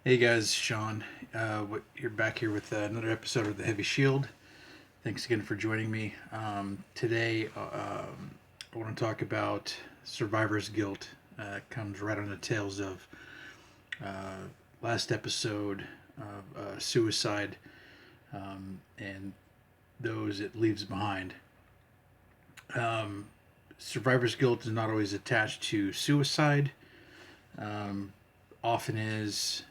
Hey guys, Sean. You're back here with another episode of the Heavy Shield. Thanks again for joining me. Today, I want to talk about survivor's guilt. Comes right on the tails of uh, last episode of suicide and those it leaves behind. Um, survivor's guilt is not always attached to suicide. Um, Often is,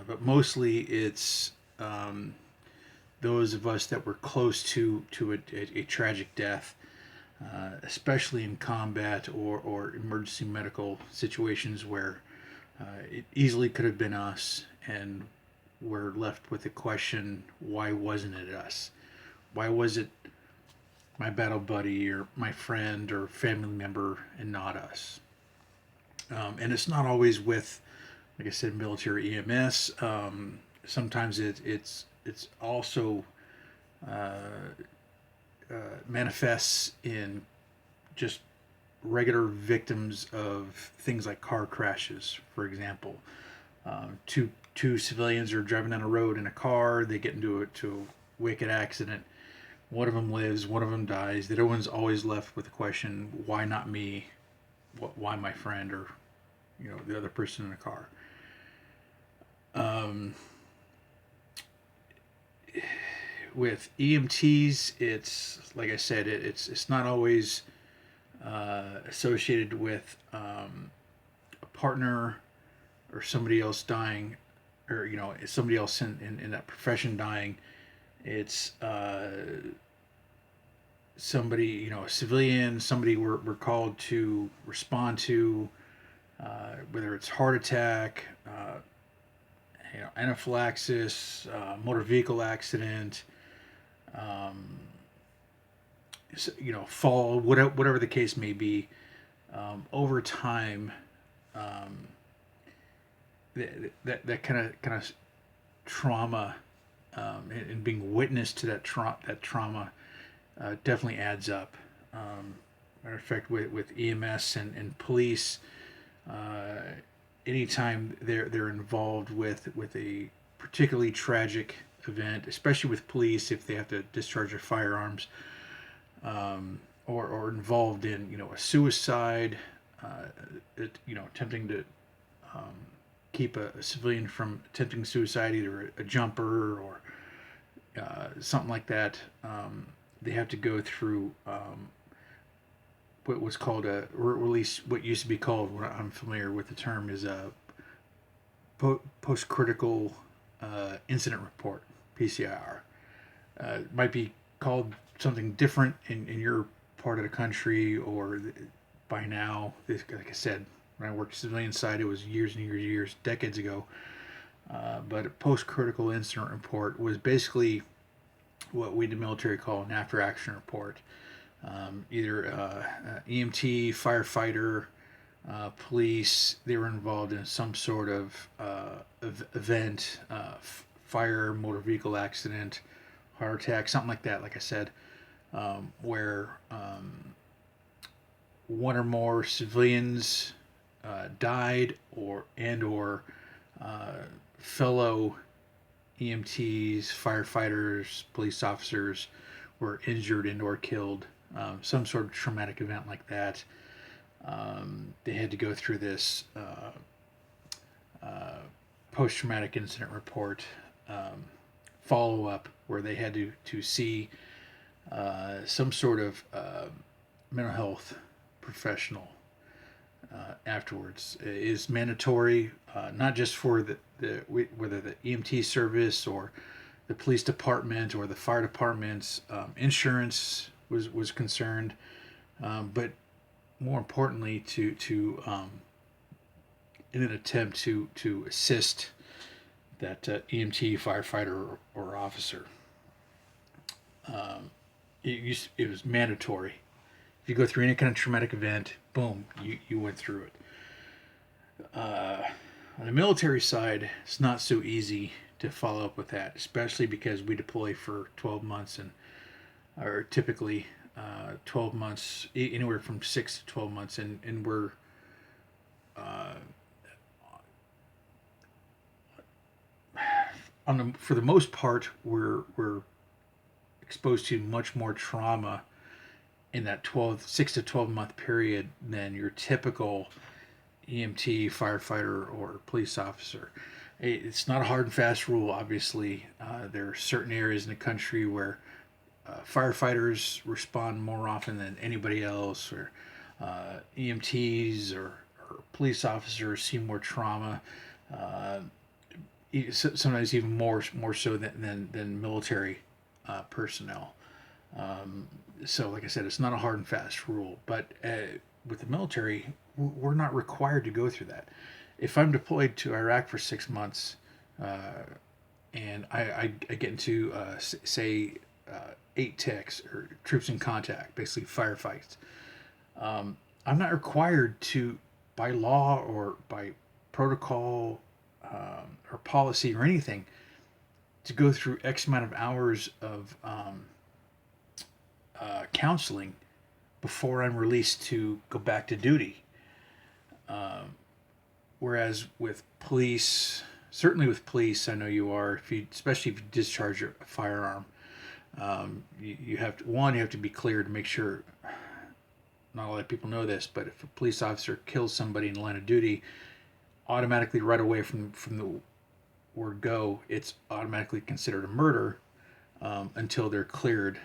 but mostly it's those of us that were close to a tragic death, especially in combat or emergency medical situations where it easily could have been us, and we're left with the question: why wasn't it us? Why was it my battle buddy or my friend or family member and not us? And it's not always with, like I said, military EMS. Sometimes it's also uh, manifests in just regular victims of things like car crashes, for example. Two civilians are driving down a road in a car. They get into a wicked accident. One of them lives. One of them dies. The other one's always left with the question: why not me? Why my friend or the other person in the car? Um, with EMTs, it's like I said, it's not always associated with a partner or somebody else dying, or somebody else in that profession dying. It's somebody, a civilian, somebody we're called to respond to, whether it's heart attack, anaphylaxis, motor vehicle accident, um, fall, whatever the case may be. Over time, um, that kind of trauma, and being witness to that trauma definitely adds up. Matter of fact, with EMS and police, uh, anytime they're involved with a particularly tragic event, especially with police if they have to discharge their firearms, or involved in a suicide, attempting to um, keep a civilian from attempting suicide, either a jumper or something like that. They have to go through what was called or at least what used to be called, what I'm familiar with the term, is a post critical incident report, PCIR. It might be called something different in your part of the country, or by now, like I said, when I worked civilian side, it was years and years, decades ago. But a post critical incident report was basically what we in the military call an after action report. Either EMT, firefighter, police, they were involved in some sort of event, fire, motor vehicle accident, heart attack, something like that, like I said, where one or more civilians died, or uh, fellow EMTs, firefighters, police officers were injured and or killed. Some sort of traumatic event like that. They had to go through this post-traumatic incident report follow up, where they had to see some sort of mental health professional afterwards. It is mandatory, not just for whether the EMT service or the police department or the fire department's insurance was concerned, but more importantly, to in an attempt to assist that EMT, firefighter, or officer. It was mandatory. If you go through any kind of traumatic event, boom, you went through it. On the military side, it's not so easy to follow up with that, especially because we deploy for 12 months and are typically 12 months, anywhere from 6 to 12 months, and we're uh, for the most part, we're exposed to much more trauma in that 6 to 12 month period than your typical EMT, firefighter, or police officer. It's not a hard and fast rule, obviously. There are certain areas in the country where firefighters respond more often than anybody else, or EMTs or police officers see more trauma. Uh, Sometimes even more so than military personnel. So, like I said, it's not a hard and fast rule, but with the military, we're not required to go through that. If I'm deployed to Iraq for 6 months, and I get into say 8 ticks or troops in contact, basically firefights, I'm not required to, by law or by protocol or policy or anything, to go through X amount of hours of counseling before I'm released to go back to duty. Whereas with police, certainly with police, I know you are. Especially if you discharge a firearm, you have to, you have to be clear to make sure. Not a lot of people know this, but if a police officer kills somebody in the line of duty, automatically right away from the word go, it's automatically considered a murder until they're cleared,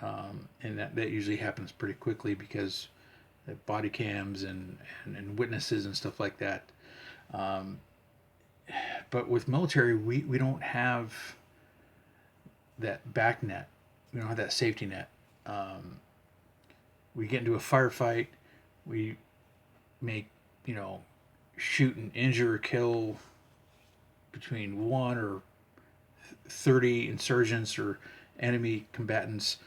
and that usually happens pretty quickly because of body cams and witnesses and stuff like that. Um, but with military, we don't have that back net. We don't have that safety net. We get into a firefight, we may, shoot and injure or kill between 1 or 30 insurgents or enemy combatants,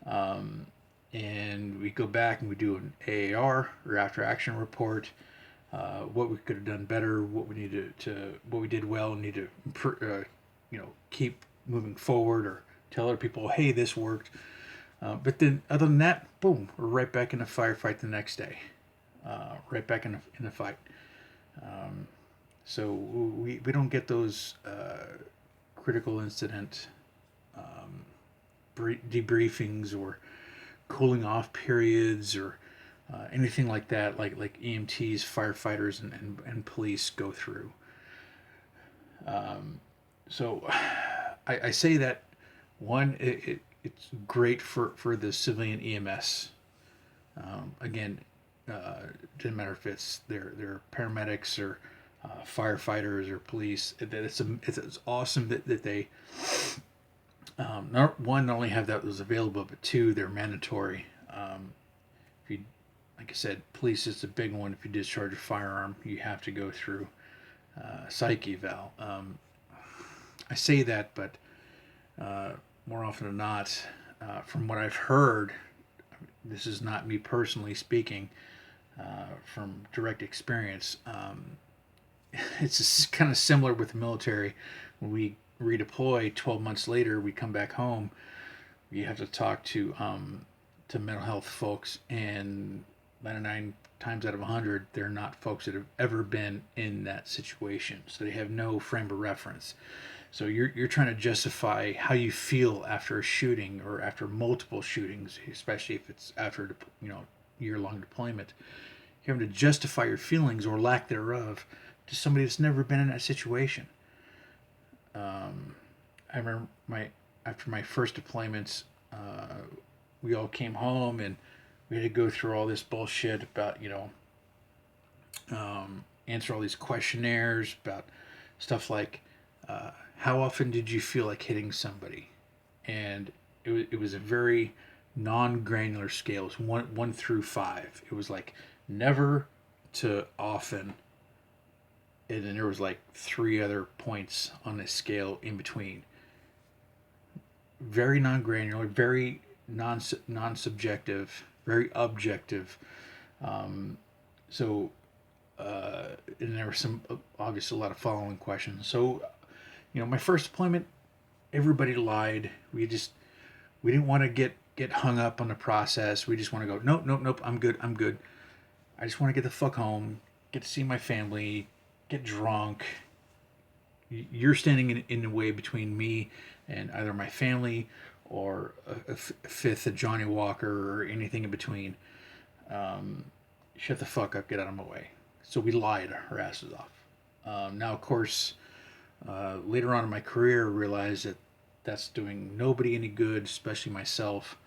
and we go back and we do an AAR or after action report. What we could have done better, what we needed to, what we did well, and need to, keep moving forward, or tell other people, hey, this worked. But then, other than that, boom, we're right back in a firefight the next day, right back in the fight. So we don't get those critical incident debriefings or cooling off periods or anything like that, like EMTs, firefighters, and police go through. So I say that one, it's great for the civilian EMS. Again, doesn't matter if it's they're paramedics or firefighters or police. It's awesome that they not only have those available, but two, they're mandatory. If you, like I said, police is the big one. If you discharge a firearm, you have to go through psych eval. I say that, but more often than not, from what I've heard, this is not me personally speaking, from direct experience. It's kind of similar with the military. When we redeploy 12 months later, we come back home. We have to talk to mental health folks, and 99 times out of 100, they're not folks that have ever been in that situation, so they have no frame of reference. So you're trying to justify how you feel after a shooting or after multiple shootings, especially if it's after year-long deployment. You're having to justify your feelings or lack thereof to somebody that's never been in that situation. I remember after my first deployments, we all came home and we had to go through all this bullshit about answer all these questionnaires about stuff like how often did you feel like hitting somebody, and it was a very non-granular scale. It was one through 5. It was like never to often, and then there was like 3 other points on this scale in between. Very non-granular, very non-subjective, very objective. So, and there were some, obviously, a lot of following questions. So, my first deployment, everybody lied. We didn't want to get hung up on the process. We just want to go, nope, I'm good. I just want to get the fuck home, get to see my family, get drunk, you're standing in the way between me and either my family or a fifth of Johnny Walker or anything in between. Shut the fuck up, get out of my way. So we lied our asses off. Now, of course, later on in my career, I realized that that's doing nobody any good, especially myself.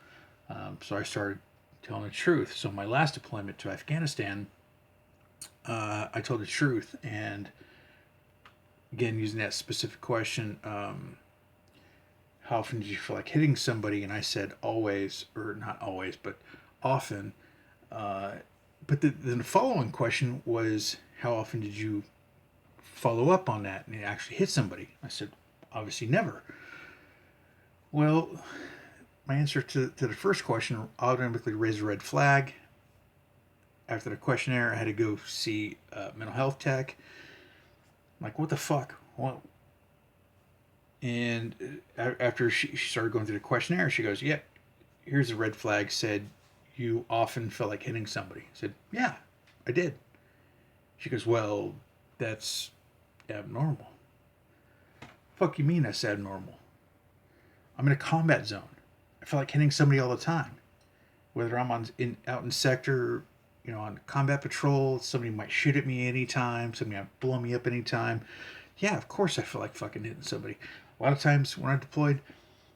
So I started telling the truth. So my last deployment to Afghanistan, I told the truth. And again, using that specific question, how often did you feel like hitting somebody? And I said always, or not always, but often. But then the following question was, how often did you follow up on that and actually hit somebody? I said, obviously never. Well, my answer to the first question automatically raised a red flag. After the questionnaire, I had to go see a mental health tech. I'm like, what the fuck? What? And after she started going through the questionnaire, she goes, yeah, here's a red flag. Said, you often felt like hitting somebody. I said, yeah, I did. She goes, well, that's abnormal. Fuck you mean that's abnormal? I'm in a combat zone. I feel like hitting somebody all the time. Whether I'm out in sector, on combat patrol, somebody might shoot at me anytime, somebody might blow me up anytime. Yeah, of course I feel like fucking hitting somebody. A lot of times when I deployed,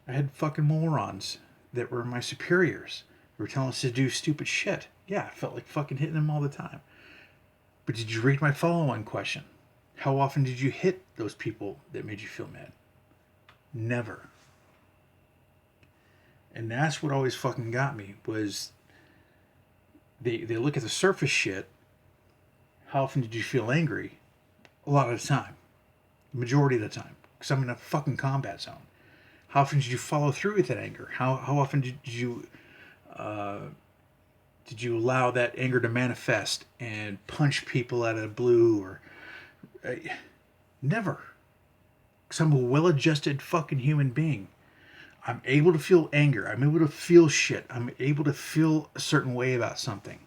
I had fucking morons that were my superiors. They were telling us to do stupid shit. Yeah, I felt like fucking hitting them all the time. But did you read my follow-on question? How often did you hit those people that made you feel mad? Never. And that's what always fucking got me was they look at the surface shit. How often did you feel angry? A lot of the time. The majority of the time. Because I'm in a fucking combat zone. How often did you follow through with that anger? How often did you allow that anger to manifest and punch people out of the blue? Or never. Because I'm a well-adjusted fucking human being. I'm able to feel anger. I'm able to feel shit. I'm able to feel a certain way about something.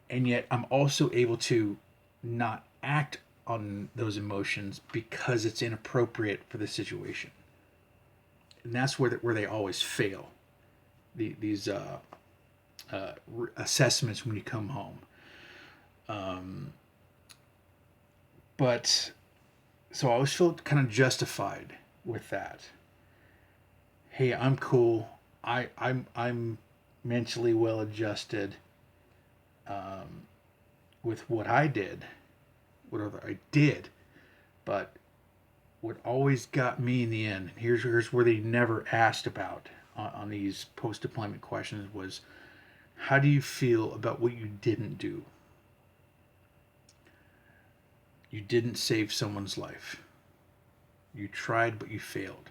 And yet I'm also able to not act on those emotions because it's inappropriate for the situation. And that's where they always fail. These assessments when you come home. But so I always felt kind of justified with that. Hey, I'm cool. I'm mentally well adjusted with what I did, whatever I did. But what always got me in the end, here's where they never asked about on these post deployment questions was, how do you feel about what you didn't do? You didn't save someone's life. You tried, but you failed.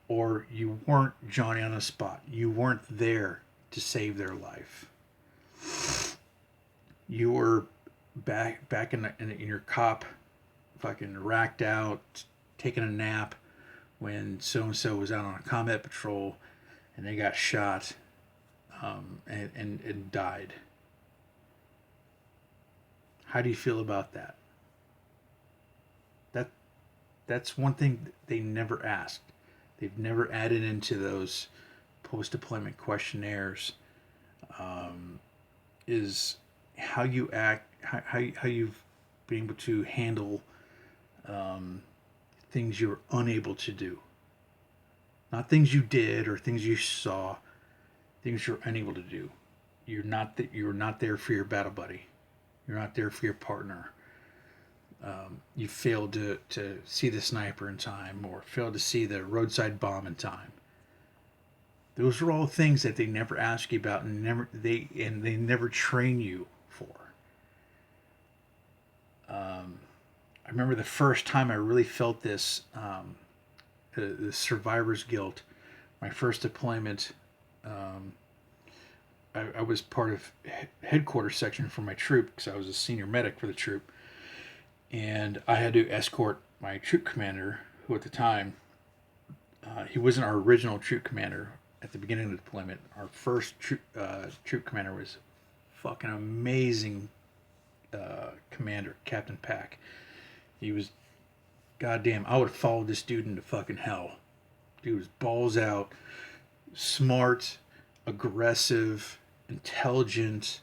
Or you weren't Johnny on the spot. You weren't there to save their life. You were back in your cop, fucking racked out, taking a nap when so and so was out on a combat patrol, and they got shot, and died. How do you feel about that? That's one thing they never asked. They've never added into those post-deployment questionnaires is how you act, how you've been able to handle things you were unable to do. Not things you did or things you saw, things you're unable to do. You're not there for your battle buddy. You're not there for your partner. You failed to see the sniper in time, or failed to see the roadside bomb in time. Those are all things that they never ask you about, and they never train you for. I remember the first time I really felt this, the survivor's guilt. My first deployment, I was part of headquarters section for my troop because I was a senior medic for the troop. And I had to escort my troop commander, who at the time, he wasn't our original troop commander at the beginning of the deployment. Our first troop commander was fucking amazing commander, Captain Pack. He was goddamn, I would have followed this dude into fucking hell. Dude was balls out, smart, aggressive, intelligent,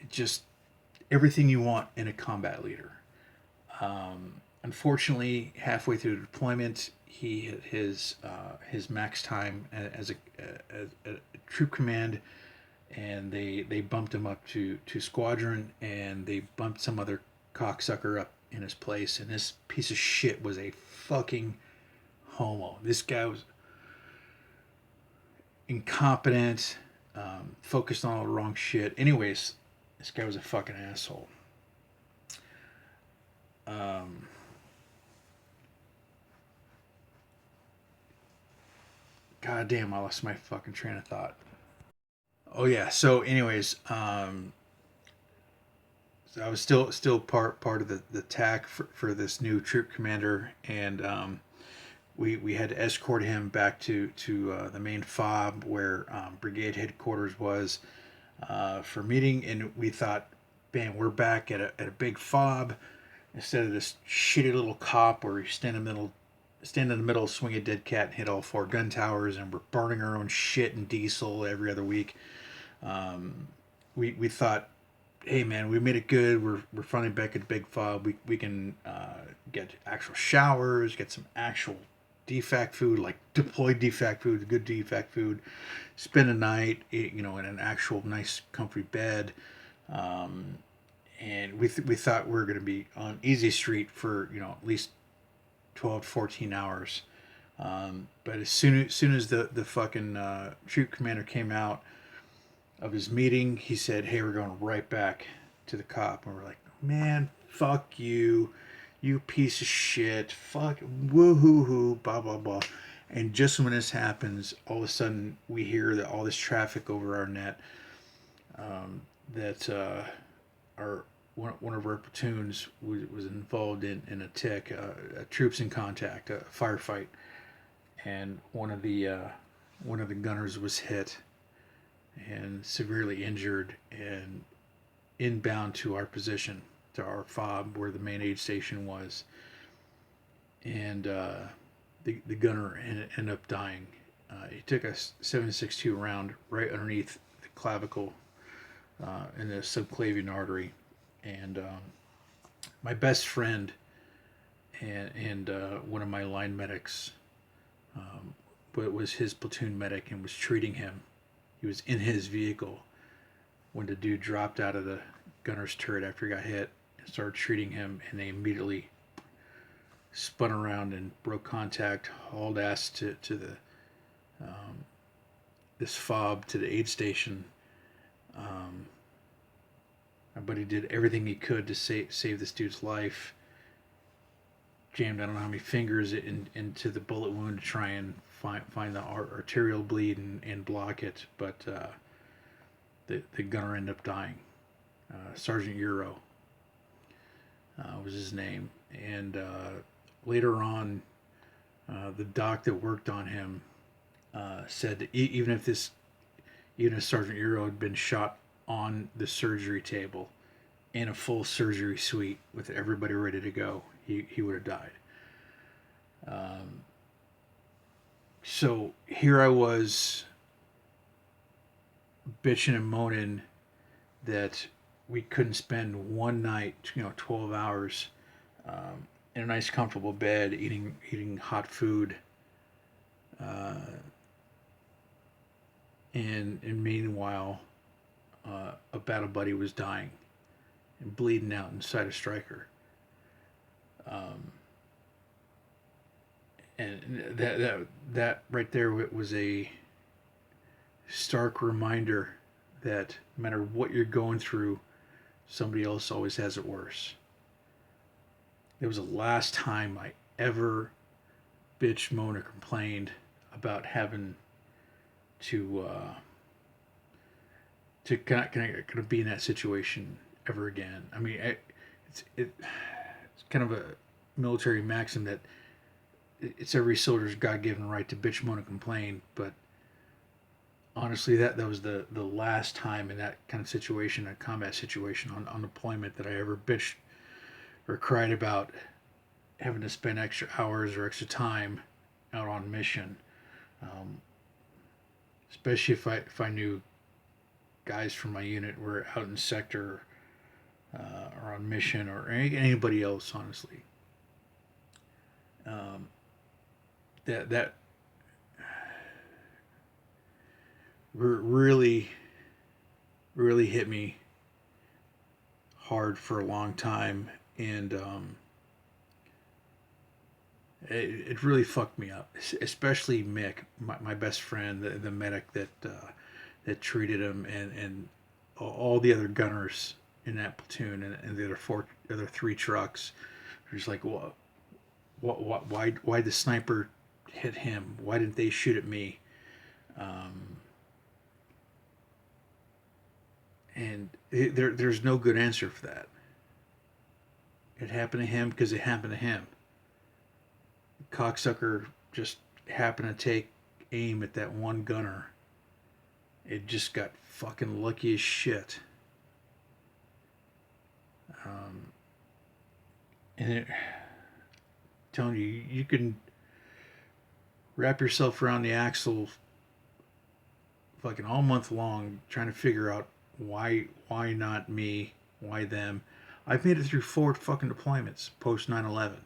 just everything you want in a combat leader. Unfortunately, halfway through the deployment, his max time as a troop command, and they bumped him up to squadron, and they bumped some other cocksucker up in his place, and this piece of shit was a fucking homo. This guy was incompetent, focused on all the wrong shit. Anyways, this guy was a fucking asshole. God damn, I lost my fucking train of thought. Oh yeah. So, anyways, so I was still part of the TAC for this new troop commander, and we had to escort him back to the main fob where brigade headquarters was for meeting, and we thought, man, we're back at a big fob instead of this shitty little cop where you stand in the middle, swing a dead cat, and hit all four gun towers, and we're burning our own shit and diesel every other week. We thought, hey man, we made it good. We're finally back at Big Fob. We can get actual showers, get some actual DFAC food, like deployed DFAC food, good DFAC food. Spend a night, in an actual nice, comfy bed. And we thought we were going to be on easy street for at least 12 to 14 hours. But as soon as the fucking troop commander came out of his meeting, he said, hey, we're going right back to the cop. And we're like, man, fuck you, you piece of shit, fuck, woo-hoo-hoo, blah, blah, blah. And just when this happens, all of a sudden we hear that all this traffic over our net, that one of our platoons was involved in a TIC, a troops in contact, a firefight, and one of the gunners was hit and severely injured and inbound to our position, to our fob where the main aid station was, and the gunner ended up dying. He took a 7.62 round right underneath the clavicle in the subclavian artery, and my best friend and one of my line medics was his platoon medic and was treating him. He was in his vehicle when the dude dropped out of the gunner's turret after he got hit and started treating him, and they immediately spun around and broke contact, hauled ass to the this fob to the aid station. My buddy did everything he could to save this dude's life. Jammed I don't know how many fingers into the bullet wound to try and find the arterial bleed and block it, but the gunner ended up dying. Sergeant Euro was his name, and later on, the doc that worked on him said that even if Sergeant Euro had been shot on the surgery table in a full surgery suite with everybody ready to go, he would have died. So here I was bitching and moaning that we couldn't spend one night, 12 hours in a nice comfortable bed eating hot food, and meanwhile a battle buddy was dying and bleeding out inside a striker. And that right there was a stark reminder that no matter what you're going through, somebody else always has it worse. It was the last time I ever bitched, moaned, or complained about having to can I be in that situation ever again. I mean, it's kind of a military maxim that it's every soldier's God-given right to bitch, moan, and complain, but honestly, that was the last time in that kind of situation, a combat situation on deployment, that I ever bitched or cried about having to spend extra hours or extra time out on mission, um, especially if I knew guys from my unit were out in sector or on mission or anybody else, honestly. Um, that really really hit me hard for a long time, and it really fucked me up. Especially Mick, my best friend, the medic that treated him, and all the other gunners in that platoon, and the other three trucks. Just like, why the sniper hit him? Why didn't they shoot at me? Um, and there's no good answer for that. It happened to him because it happened to him. Cocksucker just happened to take aim at that one gunner. It just got fucking lucky as shit. Um, and it, telling you, you can wrap yourself around the axle fucking all month long trying to figure out why not me, why them. I've made it through 4 fucking deployments post 9/11.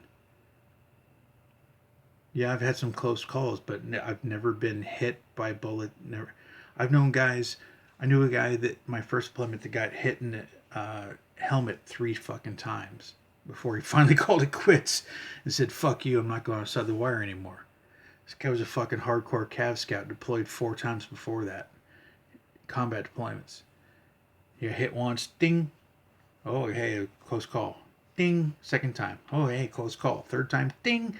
Yeah, I've had some close calls, but I've never been hit by a bullet. Never. I've known guys. I knew a guy that my first deployment that got hit in the helmet 3 fucking times before he finally called it quits and said, "Fuck you, I'm not going outside the wire anymore." This guy was a fucking hardcore Cav scout, deployed 4 times before that, combat deployments. You hit once, ding. Oh, hey, close call. Ding. Second time. Oh, hey, close call. Third time, ding.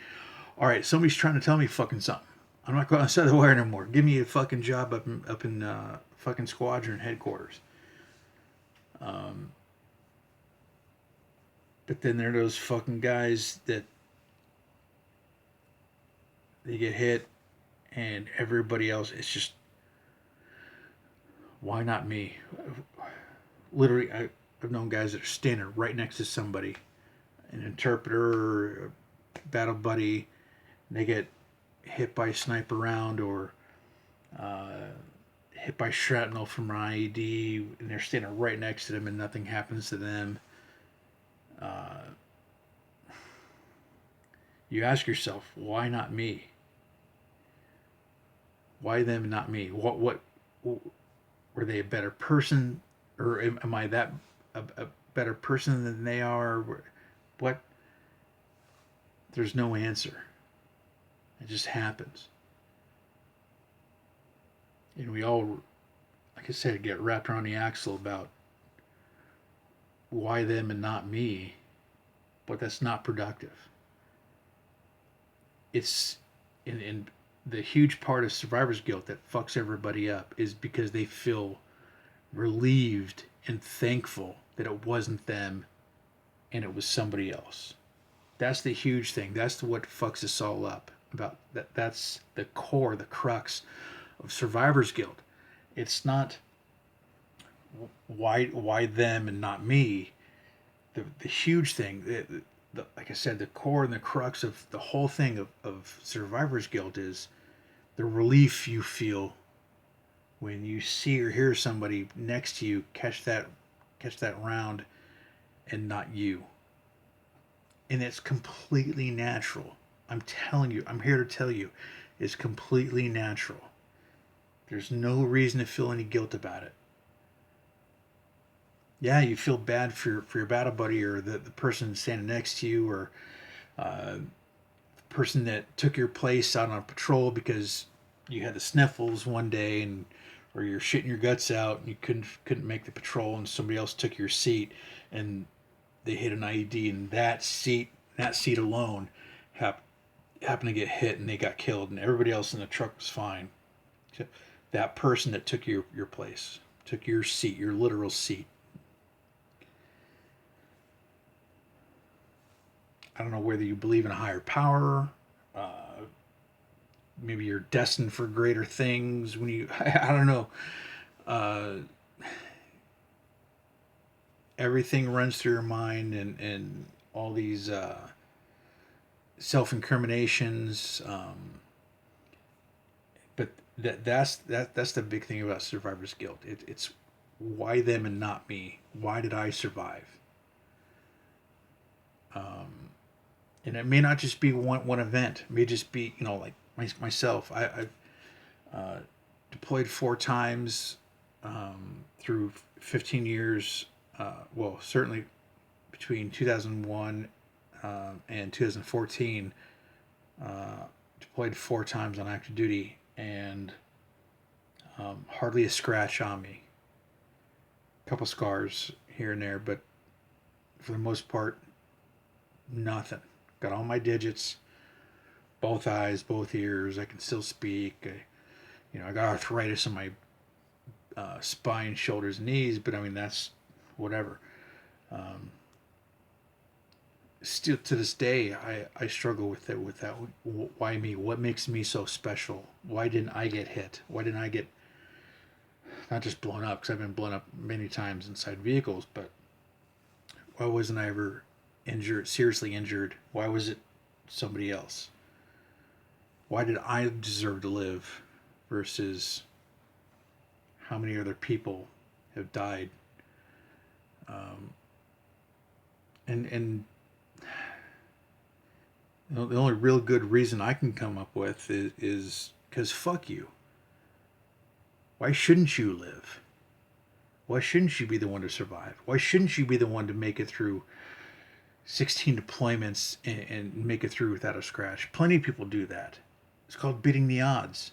All right, somebody's trying to tell me fucking something. I'm not going outside the wire anymore. Give me a fucking job up in fucking squadron headquarters. Um, but then there are those fucking guys that they get hit, and everybody else. It's just, why not me? Literally, I've known guys that are standing right next to somebody, an interpreter or a battle buddy, and they get hit by a sniper round or uh, hit by shrapnel from an IED, and they're standing right next to them, and nothing happens to them. Uh, you ask yourself, why not me? Why them, not me? What were they a better person, or am I that a better person than they are? What? There's no answer. It just happens, and we all, like I said, get wrapped around the axle about why them and not me, but that's not productive. It's in the huge part of survivor's guilt that fucks everybody up is because they feel relieved and thankful that it wasn't them and it was somebody else. That's the huge thing. That's what fucks us all up. About that. That's the core, the crux of survivor's guilt. It's not why them and not me. The huge thing, like I said, the core and the crux of the whole thing of survivor's guilt is the relief you feel when you see or hear somebody next to you catch that round and not you. And it's completely natural. I'm telling you, I'm here to tell you, it's completely natural. There's no reason to feel any guilt about it. Yeah, you feel bad for your battle buddy or the person standing next to you or uh, the person that took your place out on a patrol because you had the sniffles one day and or you're shitting your guts out and you couldn't make the patrol and somebody else took your seat and they hit an IED and that seat alone happened to get hit and they got killed and everybody else in the truck was fine. That person that took your place, took your seat, your literal seat. I don't know whether you believe in a higher power. Uh, Maybe you're destined for greater things when you. I don't know. Uh, Everything runs through your mind, and all these self-incriminations. But that's the big thing about survivor's guilt. It's why them and not me? Why did I survive? And it may not just be one event. It may just be, like myself. I've deployed 4 times through 15 years. Well, certainly between 2001 and 2014, deployed 4 times on active duty, and hardly a scratch on me. A couple scars here and there, but for the most part, nothing. Got all my digits, both eyes, both ears. I can still speak. I got arthritis in my spine, shoulders, knees, but I mean that's whatever. Still to this day, I struggle with it. With that, why me? What makes me so special? Why didn't I get hit? Why didn't I get not just blown up? Because I've been blown up many times inside vehicles, but why wasn't I ever injured, seriously injured? Why was it somebody else? Why did I deserve to live versus how many other people have died? And the only real good reason I can come up with is because fuck you. Why shouldn't you live? Why shouldn't you be the one to survive? Why shouldn't you be the one to make it through 16 deployments and make it through without a scratch? Plenty of people do that. It's called beating the odds.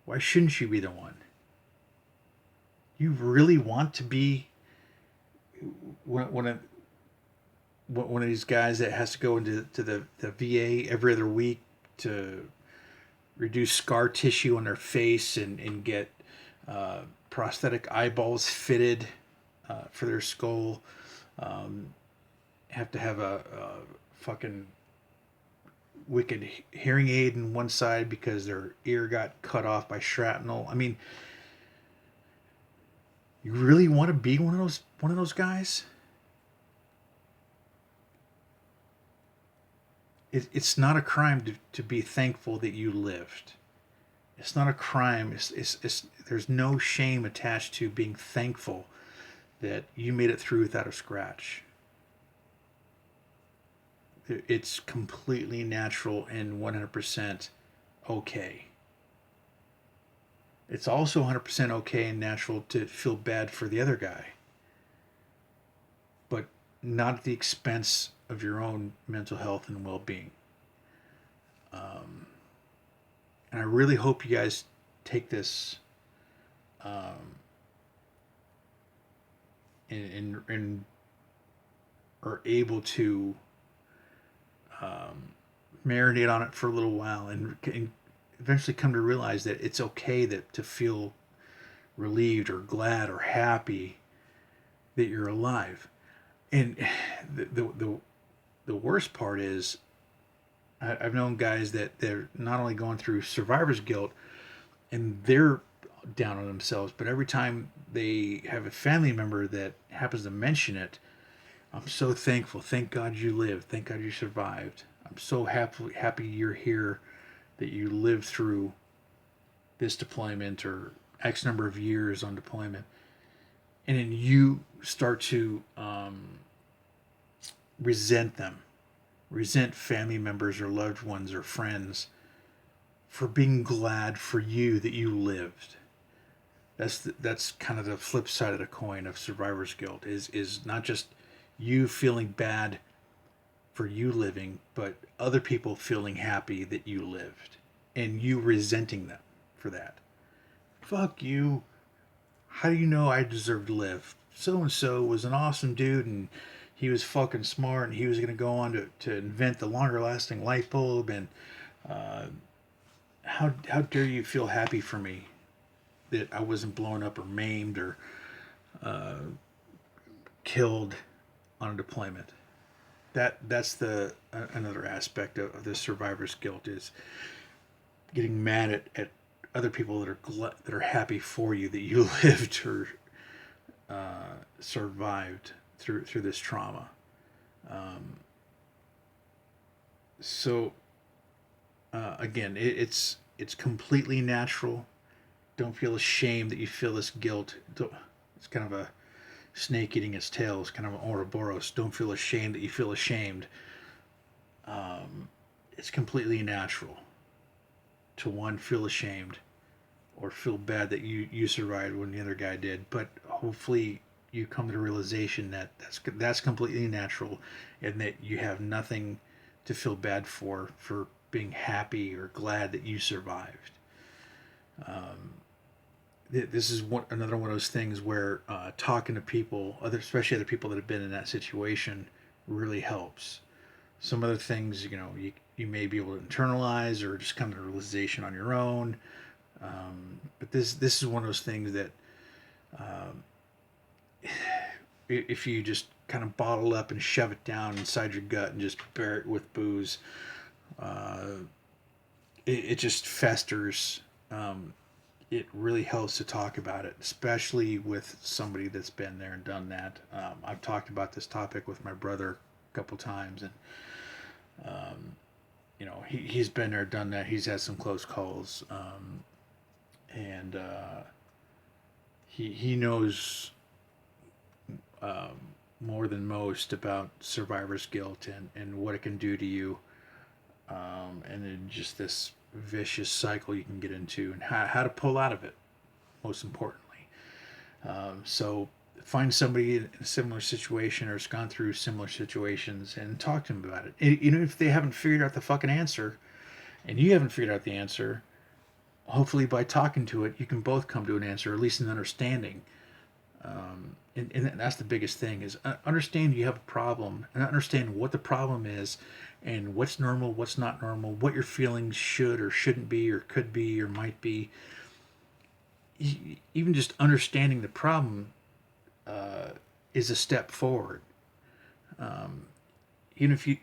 Why shouldn't you be the one? You really want to be one of these guys that has to go into the VA every other week to reduce scar tissue on their face and get prosthetic eyeballs fitted for their skull. Have to have a fucking wicked hearing aid in one side because their ear got cut off by shrapnel. I mean, you really want to be one of those guys? It's not a crime to be thankful that you lived. It's not a crime. It's there's no shame attached to being thankful that you made it through without a scratch. It's completely natural and 100% okay. It's also 100% okay and natural to feel bad for the other guy, but not at the expense of your own mental health and well-being. And I really hope you guys take this and are able to marinate on it for a little while and eventually come to realize that it's okay to feel relieved or glad or happy that you're alive. And the worst part is I've known guys that they're not only going through survivor's guilt and they're down on themselves, but every time they have a family member that happens to mention it, I'm so thankful. Thank God you lived. Thank God you survived. I'm so happy you're here, that you lived through this deployment or X number of years on deployment. And then you start to resent them, resent family members or loved ones or friends for being glad for you that you lived. That's kind of the flip side of the coin of survivor's guilt is not just you feeling bad for you living, but other people feeling happy that you lived and you resenting them for that. Fuck you. How do you know I deserve to live? So and so was an awesome dude and he was fucking smart and he was going to go on to invent the longer lasting light bulb. And how dare you feel happy for me that I wasn't blown up or maimed or killed on a deployment? That's the another aspect of the survivor's guilt is getting mad at other people that are happy for you that you lived or survived through this trauma. So again, it's completely natural. Don't feel ashamed that you feel this guilt. It's kind of a snake eating its tail. It's kind of an Ouroboros. Don't feel ashamed that you feel ashamed. It's completely natural to one feel ashamed or feel bad that you survived when the other guy did. But hopefully you come to the realization that that's completely natural, and that you have nothing to feel bad for being happy or glad that you survived. This is another one of those things where talking to people, especially other people that have been in that situation, really helps. Some other things, you may be able to internalize or just come to a realization on your own. But this is one of those things that if you just kind of bottle up and shove it down inside your gut and just bear it with booze, uh, it just festers. It really helps to talk about it, especially with somebody that's been there and done that. I've talked about this topic with my brother a couple times, and he's been there, done that. He's had some close calls, and he knows um, more than most about survivor's guilt and what it can do to you, and then just this vicious cycle you can get into, and how to pull out of it, most importantly. So find somebody in a similar situation or has gone through similar situations and talk to them about it. Even if they haven't figured out the fucking answer and you haven't figured out the answer, hopefully by talking to it, you can both come to an answer, or at least an understanding. And that's the biggest thing is understand you have a problem and understand what the problem is and what's normal, what's not normal, what your feelings should or shouldn't be or could be or might be. Even just understanding the problem is a step forward. Even if you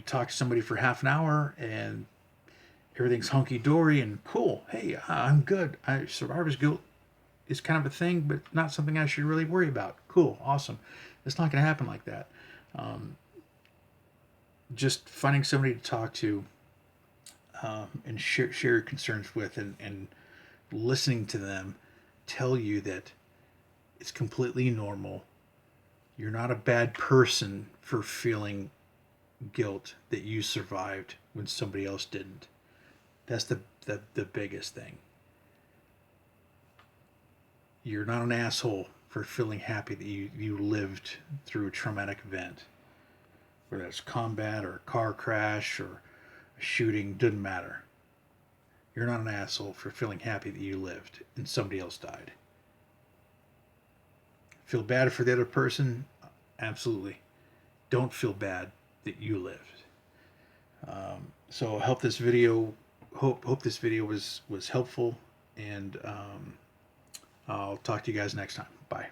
talk to somebody for half an hour and everything's hunky dory and cool, hey, I'm good. Survivor's guilt is kind of a thing, but not something I should really worry about. Cool, awesome. It's not going to happen like that. Just finding somebody to talk to, and share your concerns with, and listening to them tell you that it's completely normal. You're not a bad person for feeling guilt that you survived when somebody else didn't. That's the biggest thing. You're not an asshole for feeling happy that you lived through a traumatic event. Whether it's combat or a car crash or a shooting, doesn't matter. You're not an asshole for feeling happy that you lived and somebody else died. Feel bad for the other person? Absolutely. Don't feel bad that you lived. So I hope this video was helpful, and I'll talk to you guys next time. Bye.